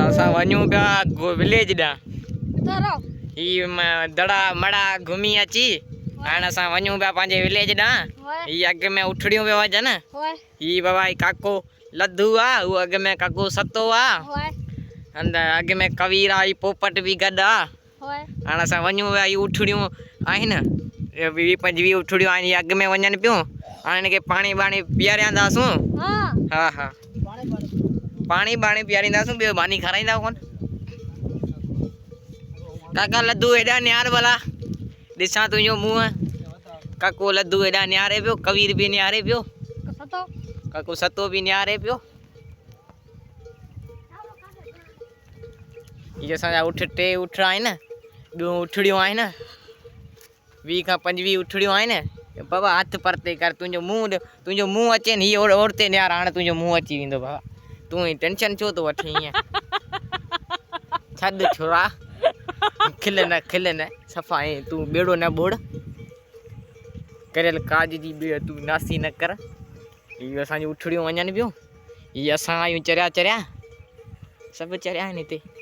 असां वञूं पिया विलेज ॾांहुं ही दड़ा मड़ा घुमी अची हाणे असां वञूं पिया पंहिंजे विलेज ॾांहुं ही अॻ में उठड़ियूं पियो अचनि ही बाबा काको लद्दू आहे उहो अॻ में काको सतो आहे अंदरि अॻ में कवीर आहे पोपट बि गॾु आहे हाणे असां वञूं पिया ही उठड़ियूं आहिनि 20-25 उठड़ियूं आहिनि अॻ में वञनि पियूं हाणे हिनखे पाणी बाणी पीआरींदासूं हा हा पाणी बाणी पीआरींदासूं ॿियो बानी खाराईंदा कोन काका लद्दू हेॾा निहार भला ॾिसां तुंहिंजो मुंहुं काको लद्दू हेॾा निहारे पियो कवीर बि निहारे पियो काको सतो बि निहारे पियो इहे असांजा टे उठ आहिनि ॿियूं उठड़ियूं आहिनि 20-25 उठड़ियूं आहिनि बाबा हथ परते कर तुंहिंजो मुंहुं अचे नी ओड़ते निहार हाणे तुंहिंजो मुंहुं अची वेंदो बाबा तूं ही टेंशन छो थो वठी ईअं छॾ छोरा खिल न सफ़ा ऐं तूं बेड़ो न ॿोड़ करियल काज जी तूं नासी न कर इहे असांजी उठड़ियूं वञनि पियूं इहे असां आहियूं चरिया सभु चरिया आहिनि हिते